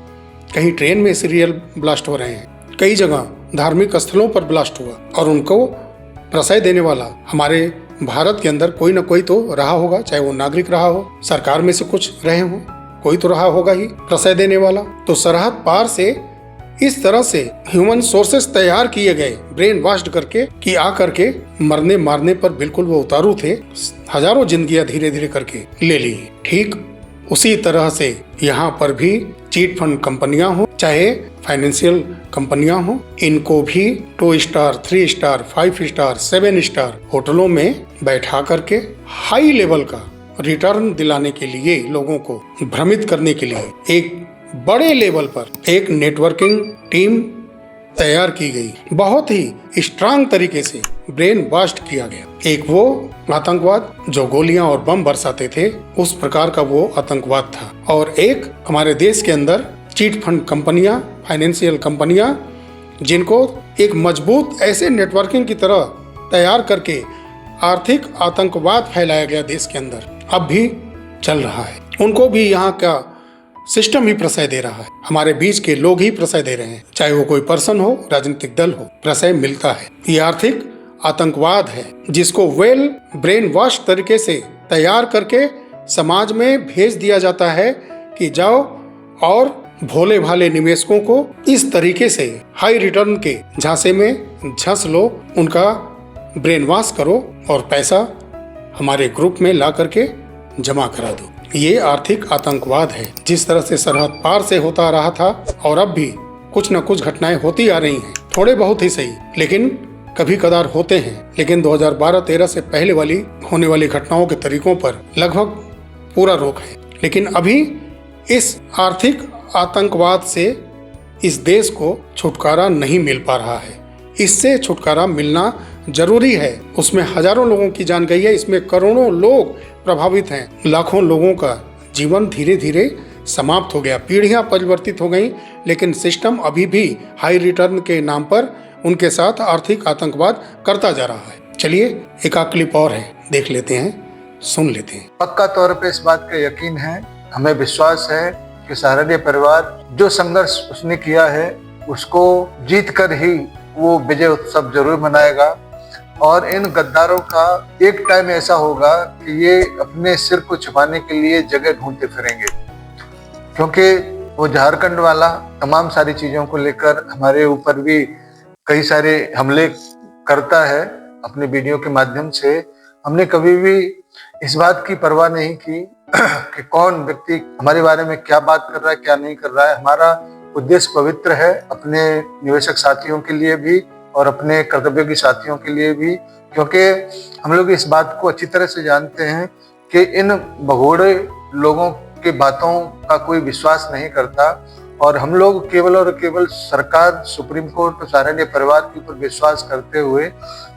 [SPEAKER 1] कहीं ट्रेन में सीरियल ब्लास्ट हो रहे हैं, कई जगह धार्मिक स्थलों पर ब्लास्ट हुआ, और उनको प्रशय देने वाला हमारे भारत के अंदर कोई ना कोई तो रहा होगा, चाहे वो नागरिक रहा हो, सरकार में से कुछ रहे हो, कोई तो रहा होगा ही प्रशय देने वाला। तो सरहद पार से इस तरह से ह्यूमन सोर्सेस तैयार किए गए, ब्रेन वॉश्ड करके, कि आ करके मरने मारने पर बिल्कुल वो उतारू थे। हजारों जिंदगियां धीरे धीरे करके ले ली। ठीक उसी तरह से यहाँ पर भी चीट फंड कंपनियां हो, चाहे फाइनेंशियल कंपनियां हो, इनको भी 2 स्टार, 3 स्टार, 5 स्टार, 7 स्टार होटलों में बैठा करके हाई लेवल का रिटर्न दिलाने के लिए, लोगों को भ्रमित करने के लिए एक बड़े लेवल पर एक नेटवर्किंग टीम तैयार की गई। बहुत ही स्ट्रांग तरीके से ब्रेन वॉश्ड किया गया। एक वो आतंकवाद जो गोलियां और बम बरसाते थे, उस प्रकार का वो आतंकवाद था, और एक हमारे देश के अंदर चीट फंड कंपनियां, फाइनेंशियल कंपनियां, जिनको एक मजबूत ऐसे नेटवर्किंग की तरह तैयार करके आर्थिक आतंकवाद फैलाया गया देश के अंदर, अब भी चल रहा है। उनको भी यहाँ का सिस्टम ही प्रशय दे रहा है, हमारे बीच के लोग ही प्रशय दे रहे हैं, चाहे वो कोई पर्सन हो, राजनीतिक दल हो, प्रशय मिलता है। ये आर्थिक आतंकवाद है जिसको वेल ब्रेन वॉश तरीके से तैयार करके समाज में भेज दिया जाता है कि जाओ और भोले भाले निवेशकों को इस तरीके से हाई रिटर्न के झांसे में झंस लो, उनका ब्रेन वॉश करो और पैसा हमारे ग्रुप में ला करके जमा करा दो। ये आर्थिक आतंकवाद है। जिस तरह से सरहद पार से होता रहा था, और अब भी कुछ न कुछ घटनाएं होती आ रही हैं, थोड़े बहुत ही सही, लेकिन कभी कदार होते हैं। लेकिन 2012-13 से पहले वाली होने वाली घटनाओं के तरीकों पर लगभग पूरा रोक है। लेकिन अभी इस आर्थिक आतंकवाद से इस देश को छुटकारा नहीं मिल पा रहा है। इससे छुटकारा मिलना जरूरी है। उसमें हजारों लोगों की जान गई है, इसमें करोड़ों लोग प्रभावित हैं, लाखों लोगों का जीवन धीरे धीरे समाप्त हो गया, पीढ़ियां परिवर्तित हो गई, लेकिन सिस्टम अभी भी हाई रिटर्न के नाम पर उनके साथ आर्थिक आतंकवाद करता जा रहा है। चलिए एक आध क्लिप और है, देख लेते हैं, सुन लेते हैं।
[SPEAKER 2] पक्का तौर पे इस बात का यकीन है, हमें विश्वास है कि सहारनपुर परिवार जो संघर्ष उसने किया है उसको जीत कर ही वो विजय उत्सव जरूर मनाएगा, और इन गद्दारों का एक टाइम ऐसा होगा कि ये अपने सिर को छुपाने के लिए जगह ढूंढते फिरेंगे, क्योंकि वो झारखंड वाला तमाम सारी चीजों को लेकर हमारे ऊपर भी कई सारे हमले करता है अपने वीडियो के माध्यम से। हमने कभी भी इस बात की परवाह नहीं की कि कौन व्यक्ति हमारे बारे में क्या बात कर रहा है, क्या नहीं कर रहा है। हमारा उद्देश्य पवित्र है, अपने निवेशक साथियों के लिए भी और अपने कर्तव्योगी साथियों के लिए भी, क्योंकि हम लोग इस बात को अच्छी तरह से जानते हैं कि इन भगोड़े लोगों के बातों का कोई विश्वास नहीं करता, और हम लोग केवल और केवल सरकार, सुप्रीम कोर्ट और सहारनपुर परिवार के ऊपर विश्वास करते हुए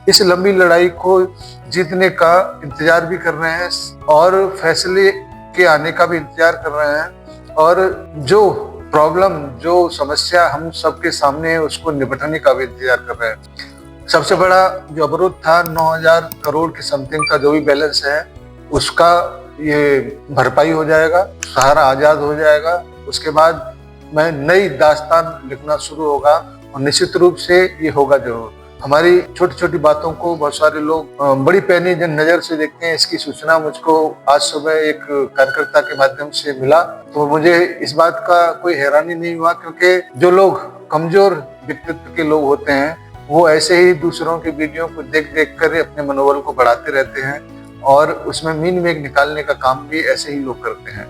[SPEAKER 2] इस लंबी लड़ाई को जीतने का इंतजार भी कर रहे हैं, और फैसले के आने का भी इंतजार कर रहे हैं, और जो प्रॉब्लम, जो समस्या हम सबके सामने है उसको निपटने का भी इंतजार कर रहे हैं। सबसे बड़ा जो अवरोध था 9,000 करोड़ के समथिंग का जो भी बैलेंस है उसका ये भरपाई हो जाएगा, सहारा आजाद हो जाएगा। उसके बाद मैं नई दास्तान लिखना शुरू होगा, और निश्चित रूप से ये होगा जरूर। हमारी छोटी छोटी बातों को बहुत सारे लोग बड़ी पैनी नजर से देखते हैं। इसकी सूचना मुझको आज सुबह एक कार्यकर्ता के माध्यम से मिला, तो मुझे इस बात का कोई हैरानी नहीं हुआ, क्योंकि जो लोग कमजोर व्यक्तित्व के लोग होते हैं वो ऐसे ही दूसरों की वीडियो को देख देख कर अपने मनोबल को बढ़ाते रहते हैं और उसमें मीन मेघ निकालने का काम भी ऐसे ही लोग करते हैं।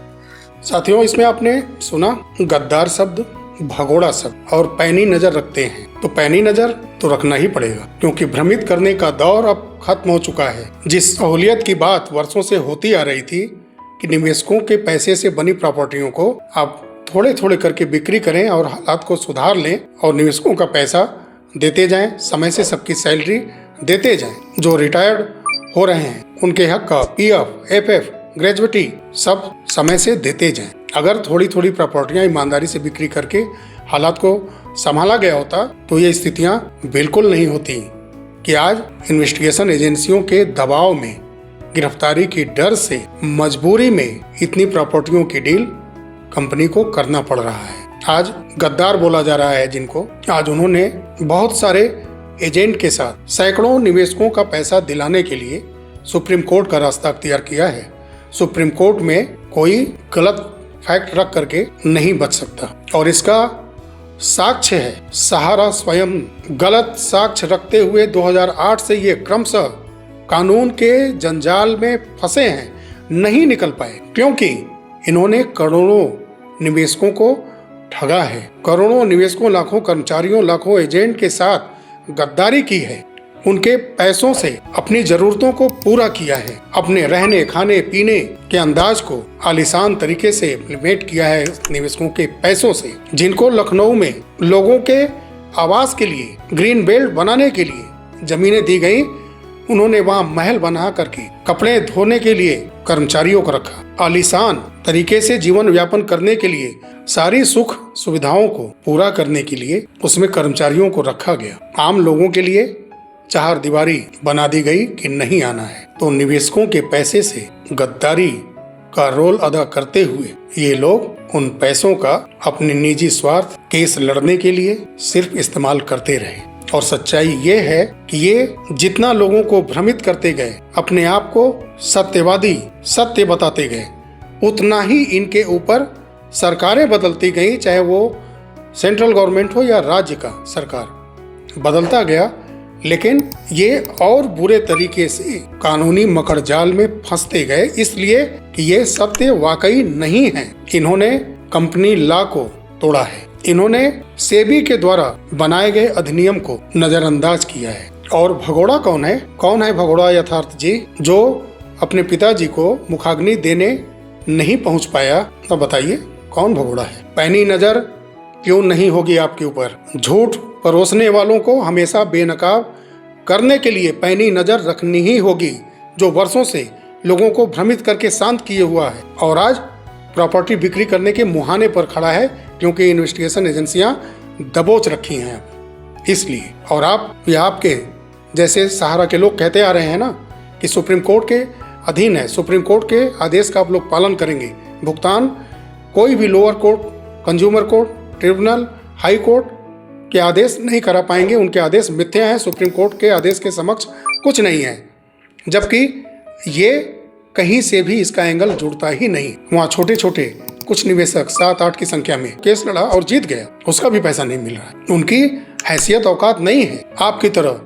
[SPEAKER 1] साथियों, इसमें आपने सुना गद्दार शब्द, भगोड़ा शब्द और पैनी नजर रखते हैं। तो पैनी नजर तो रखना ही पड़ेगा, क्योंकि भ्रमित करने का दौर अब खत्म हो चुका है। जिस सहूलियत की बात वर्षों से होती आ रही थी कि निवेशकों के पैसे से बनी प्रॉपर्टियों को आप थोड़े थोड़े करके बिक्री करें और हालात को सुधार लें और निवेशकों का पैसा देते जाएं, समय से सबकी सैलरी देते जाएं। जो रिटायर्ड हो रहे हैं उनके हक का पीएफ, एफएफ, ग्रेजुएटी सब समय से देते जाएं। अगर थोड़ी थोड़ी प्रॉपर्टियां ईमानदारी से बिक्री करके हालात को संभाला गया होता तो ये स्थितियां बिल्कुल नहीं होती कि आज इन्वेस्टिगेशन एजेंसियों के दबाव में, गिरफ्तारी की डर से, मजबूरी में इतनी प्रॉपर्टियों की डील कंपनी को करना पड़ रहा है। आज गद्दार बोला जा रहा है जिनको, आज उन्होंने बहुत सारे एजेंट के साथ सैकड़ों निवेशकों का पैसा दिलाने के लिए सुप्रीम कोर्ट का रास्ता अख्तियार किया है। सुप्रीम कोर्ट में कोई गलत फैक्ट रख करके नहीं बच सकता और इसका साक्ष्य है सहारा स्वयं। गलत साक्ष्य रखते हुए 2008 से ये क्रमशः कानून के जंजाल में फंसे हैं, नहीं निकल पाए, क्योंकि इन्होंने करोड़ों निवेशकों को ठगा है। करोड़ों निवेशकों, लाखों कर्मचारियों, लाखों एजेंट के साथ गद्दारी की है। उनके पैसों से अपनी जरूरतों को पूरा किया है। अपने रहने, खाने, पीने के अंदाज को आलीशान तरीके से इम्प्लीमेंट किया है निवेशकों के पैसों से। जिनको लखनऊ में लोगों के आवास के लिए, ग्रीन बेल्ट बनाने के लिए जमीनें दी गई, उन्होंने वहां महल बना करके कपड़े धोने के लिए कर्मचारियों को रखा। आलीशान तरीके से जीवन यापन करने के लिए, सारी सुख सुविधाओं को पूरा करने के लिए उसमें कर्मचारियों को रखा गया। आम लोगों के लिए चार दीवारी बना दी गई कि नहीं आना है। तो निवेशकों के पैसे से गद्दारी का रोल अदा करते हुए ये लोग उन पैसों का अपने निजी स्वार्थ, केस लड़ने के लिए सिर्फ इस्तेमाल करते रहे। और सच्चाई ये है कि ये जितना लोगों को भ्रमित करते गए, अपने आप को सत्यवादी, सत्य बताते गए, उतना ही इनके ऊपर सरकारें बदलती गई, चाहे वो सेंट्रल गवर्नमेंट हो या राज्य का सरकार, बदलता गया। लेकिन ये और बुरे तरीके से कानूनी मकड़जाल में फंसते गए, इसलिए कि ये सत्य वाकई नहीं है। इन्होंने कंपनी लॉ को तोड़ा है, इन्होंने सेबी के द्वारा बनाए गए अधिनियम को नजरअंदाज किया है। और भगोड़ा कौन है? कौन है भगोड़ा यथार्थ जी, जो अपने पिताजी को मुखाग्नि देने नहीं पहुंच पाया? तो बताइए कौन भगोड़ा है? पैनी नजर क्यों नहीं होगी आपके ऊपर? झूठ परोसने वालों को हमेशा बेनकाब करने के लिए पैनी नजर रखनी ही होगी, जो वर्षों से लोगों को भ्रमित करके शांत किए हुआ है और आज प्रॉपर्टी बिक्री करने के मुहाने पर खड़ा है, क्योंकि इन्वेस्टिगेशन एजेंसियां दबोच रखी हैं इसलिए। और आप या आपके जैसे सहारा के लोग कहते आ रहे हैं ना कि सुप्रीम कोर्ट के अधीन है, सुप्रीम कोर्ट के आदेश का आप लोग पालन करेंगे। भुगतान कोई भी lower court, consumer court, tribunal, high court के आदेश नहीं करा पाएंगे। उनके आदेश मिथ्या हैं, सुप्रीम कोर्ट के आदेश के समक्ष कुछ नहीं है। जबकि ये कहीं से भी इसका एंगल जुड़ता ही नहीं। वहाँ छोटे छोटे कुछ निवेशक 7-8 की संख्या में केस लड़ा और जीत गया, उसका भी पैसा नहीं मिल रहा है। उनकी हैसियत औकात नहीं है आपकी तरह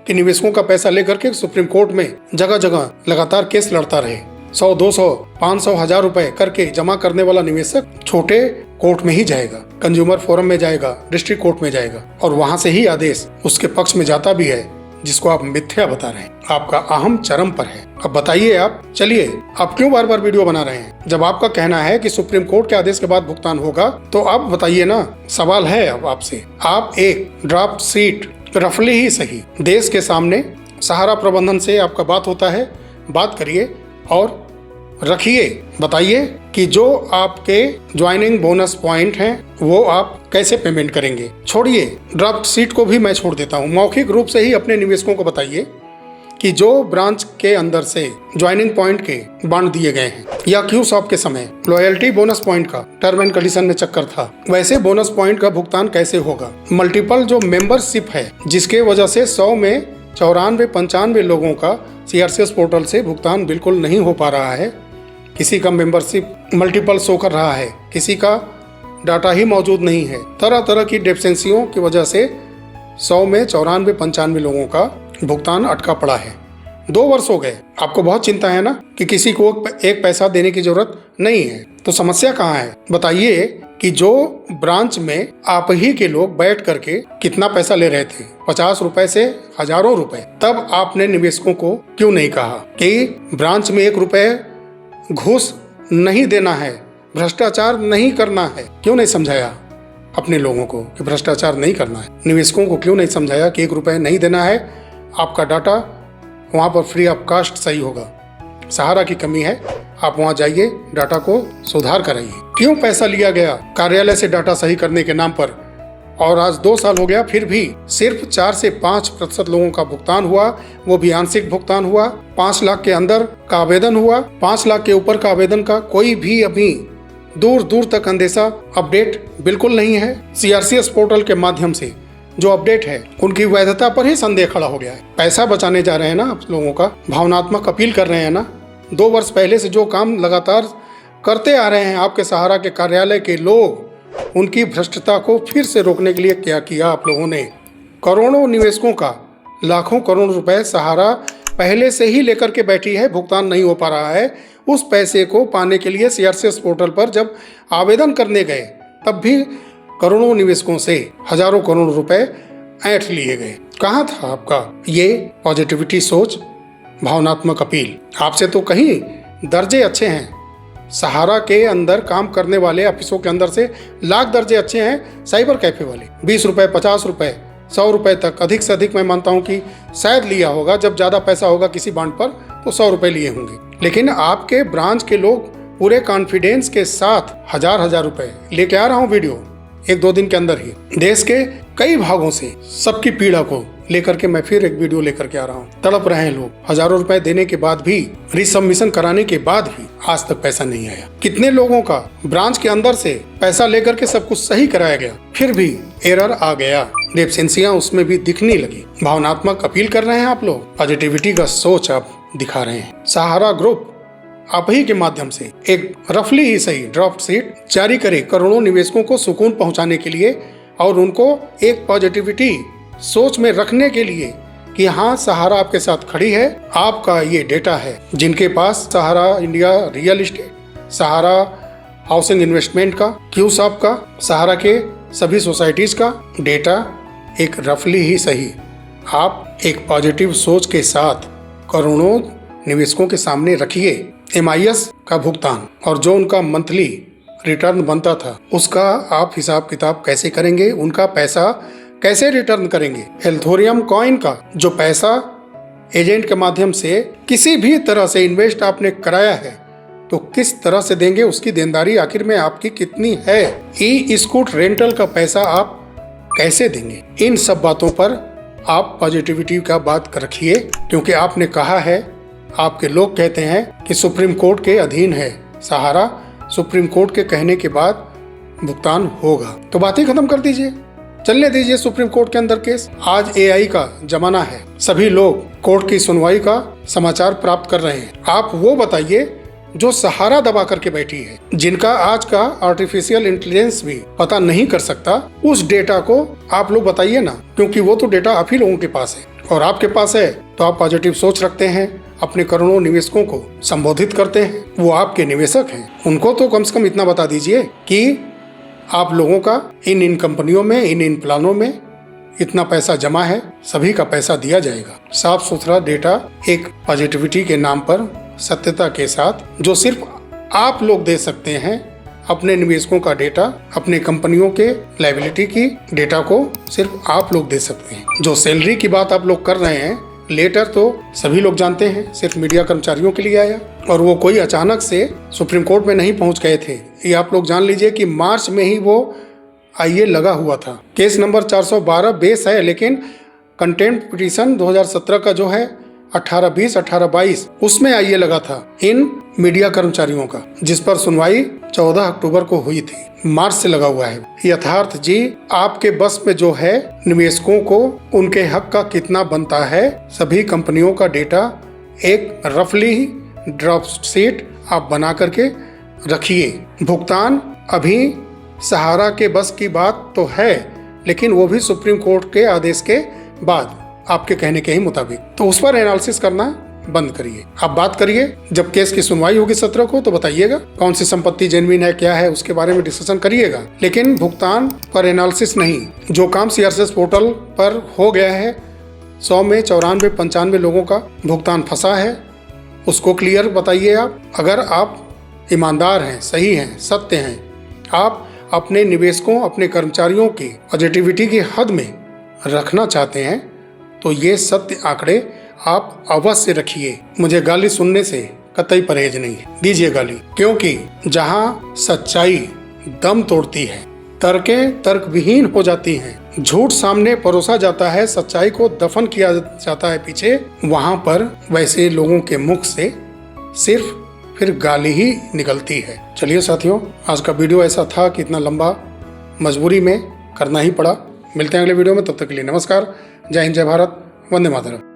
[SPEAKER 1] कि निवेशकों का पैसा लेकर के सुप्रीम कोर्ट में जगह जगह लगातार केस लड़ता रहे। 100, 200, 500, 1000 रुपए करके जमा करने वाला निवेशक छोटे कोर्ट में ही जाएगा, कंज्यूमर फोरम में जाएगा, डिस्ट्रिक्ट कोर्ट में जाएगा और वहां से ही आदेश उसके पक्ष में जाता भी है, जिसको आप मिथ्या बता रहे हैं। आपका अहम चरम पर है। अब बताइए आप, चलिए आप क्यों बार बार वीडियो बना रहे हैं? जब आपका कहना है कि सुप्रीम कोर्ट के आदेश के बाद भुगतान होगा, तो आप बताइए ना। सवाल है अब आपसे, आप एक ड्राफ्ट सीट रफली ही सही देश के सामने सहारा प्रबंधन से आपका बात होता है, बात करिए और रखिए, बताइए कि जो आपके ज्वाइनिंग बोनस पॉइंट हैं वो आप कैसे पेमेंट करेंगे। छोड़िए ड्राफ्ट सीट को भी मैं छोड़ देता हूँ, मौखिक रूप से ही अपने निवेशकों को बताइए कि जो ब्रांच के अंदर से ज्वाइनिंग पॉइंट के बांट दिए गए हैं या क्यू शॉप के समय लॉयल्टी बोनस पॉइंट का टर्म एंड कंडीशन में चक्कर था, वैसे बोनस पॉइंट का भुगतान कैसे होगा। मल्टीपल जो मेंबरशिप है जिसके वजह से 100 में 94-95 लोगों का CRCS पोर्टल से भुगतान बिल्कुल नहीं हो पा रहा है। किसी का मेंबरशिप मल्टीपल शो कर रहा है, किसी का डाटा ही मौजूद नहीं है। तरह तरह की डेफिशिएंसियों की वजह से 100 में 94-95 लोगों का भुगतान अटका पड़ा है। 2 वर्ष हो गए, आपको बहुत चिंता है ना कि किसी को एक पैसा देने की जरूरत नहीं है। तो समस्या कहाँ है बताइए कि जो ब्रांच में आप ही के लोग बैठ करके कितना पैसा ले रहे थे, 50 रुपए से हजारों रुपए, तब आपने निवेशकों को क्यों नहीं कहा कि ब्रांच में 1 रुपए घूस नहीं देना है, भ्रष्टाचार नहीं करना है। क्यों नहीं समझाया अपने लोगों को कि भ्रष्टाचार नहीं करना है। निवेशकों को क्यों नहीं समझाया कि 1 रुपए नहीं देना है, आपका डाटा वहाँ पर फ्री ऑफ कास्ट सही होगा। सहारा की कमी है, आप वहाँ जाइए, डाटा को सुधार कराइए। क्यों पैसा लिया गया कार्यालय से डाटा सही करने के नाम पर, और आज 2 साल हो गया फिर भी सिर्फ 4 से 5% लोगों का भुगतान हुआ, वो भी आंशिक भुगतान हुआ। 5 लाख के अंदर का आवेदन हुआ, 5 लाख के ऊपर का आवेदन का कोई भी अभी दूर दूर तक अंदेशा अपडेट बिल्कुल नहीं है। CRCS पोर्टल के माध्यम से जो अपडेट है उनकी वैधता पर ही संदेह खड़ा हो गया है। पैसा बचाने जा रहे हैं ना आप लोगों का, भावनात्मक अपील कर रहे हैं ना। 2 वर्ष पहले से जो काम लगातार करते आ रहे हैं आपके सहारा के कार्यालय के लोग, उनकी भ्रष्टता को फिर से रोकने के लिए क्या किया आप लोगों ने। करोड़ों निवेशकों का लाखों करोड़ रुपए सहारा पहले से ही लेकर के बैठी है, भुगतान नहीं हो पा रहा है। उस पैसे को पाने के लिए CRCS पोर्टल पर जब आवेदन करने गए तब भी करोड़ों निवेशकों से हजारों करोड़ रुपए ऐंठ लिए गए। कहाँ था आपका ये पॉजिटिविटी सोच, भावनात्मक अपील। आपसे तो कहीं दर्जे अच्छे हैं। सहारा के अंदर काम करने वाले ऑफिसों के अंदर से लाख दर्जे अच्छे हैं साइबर कैफे वाले। 20 रुपए, 50 रुपए, 100 रुपए तक, अधिक से अधिक मैं मानता हूँ कि शायद लिया होगा। जब ज़्यादा पैसा होगा किसी बांड पर तो 100 रुपए लिए होंगे। लेकिन आपके ब्रांच के लोग पूरे कॉन्फिडेंस के साथ हजार रुपए लेके आ रहा हूँ वीडियो 1-2 दिन के अंदर ही, देश के कई भागों से सबकी पीड़ा को लेकर के मैं फिर एक वीडियो लेकर के आ रहा हूँ। तड़प रहे हैं लोग, हजारों रुपए देने के बाद भी, रिसबमिशन कराने के बाद भी आज तक पैसा नहीं आया। कितने लोगों का ब्रांच के अंदर से पैसा लेकर के सब कुछ सही कराया गया, फिर भी एरर आ गया, डेफिशिएंसियां उसमें भी दिखने लगी। भावनात्मक अपील कर रहे हैं आप लोग, पॉजिटिविटी का सोच आप दिखा रहे हैं। सहारा ग्रुप आप ही के माध्यम से एक रफली ही सही ड्राफ्ट शीट जारी करे करोड़ों निवेशकों को सुकून पहुंचाने के लिए और उनको एक पॉजिटिविटी सोच में रखने के लिए कि हाँ सहारा आपके साथ खड़ी है। आपका ये डेटा है, जिनके पास सहारा इंडिया रियल एस्टेट, सहारा हाउसिंग इन्वेस्टमेंट का, क्यू शॉप का, सहारा के सभी सोसाइटीज का डेटा एक रफली ही सही आप एक पॉजिटिव सोच के साथ करोड़ों निवेशकों के सामने रखिए। MIS का भुगतान और जो उनका मंथली रिटर्न बनता था उसका आप हिसाब किताब कैसे करेंगे, उनका पैसा कैसे रिटर्न करेंगे। हेल्थोरियम कॉइन का जो पैसा एजेंट के माध्यम से किसी भी तरह से इन्वेस्ट आपने कराया है तो किस तरह से देंगे, उसकी देनदारी आखिर में आपकी कितनी है। ई-स्कूट रेंटल का पैसा आप कैसे देंगे। इन सब बातों पर आप पॉजिटिविटी का बात रखिए, क्योंकि आपने कहा है, आपके लोग कहते हैं कि सुप्रीम कोर्ट के अधीन है सहारा, सुप्रीम कोर्ट के कहने के बाद भुगतान होगा। तो बात ही खत्म कर दीजिए, चलने दीजिए सुप्रीम कोर्ट के अंदर केस। आज AI का जमाना है, सभी लोग कोर्ट की सुनवाई का समाचार प्राप्त कर रहे हैं। आप वो बताइए जो सहारा दबा करके बैठी है, जिनका आज का आर्टिफिशियल इंटेलिजेंस भी पता नहीं कर सकता, उस डेटा को आप लोग बताइए ना, क्योंकि वो तो डेटा आप ही लोगों के पास है और आपके पास है तो आप पॉजिटिव सोच रखते हैं, अपने करोड़ों निवेशकों को संबोधित करते हैं, वो आपके निवेशक हैं। उनको तो कम से कम इतना बता दीजिए कि आप लोगों का इन कंपनियों में, इन प्लानों में इतना पैसा जमा है, सभी का पैसा दिया जाएगा। साफ सुथरा डेटा एक पॉजिटिविटी के नाम पर सत्यता के साथ, जो सिर्फ आप लोग दे सकते हैं, अपने निवेशकों का डेटा, अपने कंपनियों के लायबिलिटी की डेटा को सिर्फ आप लोग दे सकते हैं। जो सैलरी की बात आप लोग कर रहे हैं, लेटर तो सभी लोग जानते हैं, सिर्फ मीडिया कर्मचारियों के लिए आया और वो कोई अचानक से सुप्रीम कोर्ट में नहीं पहुंच गए थे। ये आप लोग जान लीजिए कि मार्च में ही वो IA लगा हुआ था। केस नंबर 412 बेस है, लेकिन कंटेम्प्ट पिटीशन 2017 का जो है 18-20, 18-22 उसमें आईए लगा था इन मीडिया कर्मचारियों का, जिस पर सुनवाई 14 अक्टूबर को हुई थी। मार्च से लगा हुआ है। यथार्थ जी, आपके बस में जो है, निवेशकों को उनके हक का कितना बनता है, सभी कंपनियों का डेटा एक रफली ड्राफ्ट शीट आप बना करके रखिए। भुगतान अभी सहारा के बस की बात तो है, लेकिन वो भी सुप्रीम कोर्ट के आदेश के बाद, आपके कहने के ही मुताबिक। तो उस पर एनालिसिस करना बंद करिए। आप बात करिए, जब केस की सुनवाई होगी 17 को तो बताइएगा कौन सी संपत्ति जेन्युइन है, क्या है, उसके बारे में डिस्कशन करिएगा, लेकिन भुगतान पर एनालिसिस नहीं। जो काम सीआरसीएस पोर्टल पर हो गया है, 100 में 94-95 लोगों का भुगतान फंसा है, उसको क्लियर बताइए। आप अगर आप ईमानदार हैं, सही हैं, सत्य हैं, आप अपने निवेशकों, अपने कर्मचारियों की पॉजिटिविटी की हद में रखना चाहते हैं, तो ये सत्य आंकड़े आप अवश्य रखिए। मुझे गाली सुनने से कतई परहेज नहीं है, दीजिए गाली, क्योंकि जहां सच्चाई दम तोड़ती है, तर्कें तर्कविहीन हो जाती हैं, झूठ सामने परोसा जाता है, सच्चाई को दफन किया जाता है पीछे, वहां पर वैसे लोगों के मुख से सिर्फ फिर गाली ही निकलती है। चलिए साथियों, आज का वीडियो ऐसा था कि इतना लंबा मजबूरी में करना ही पड़ा। मिलते हैं अगले वीडियो में, तब तक के लिए नमस्कार। जय हिंद, जय भारत, वंदे मातरम।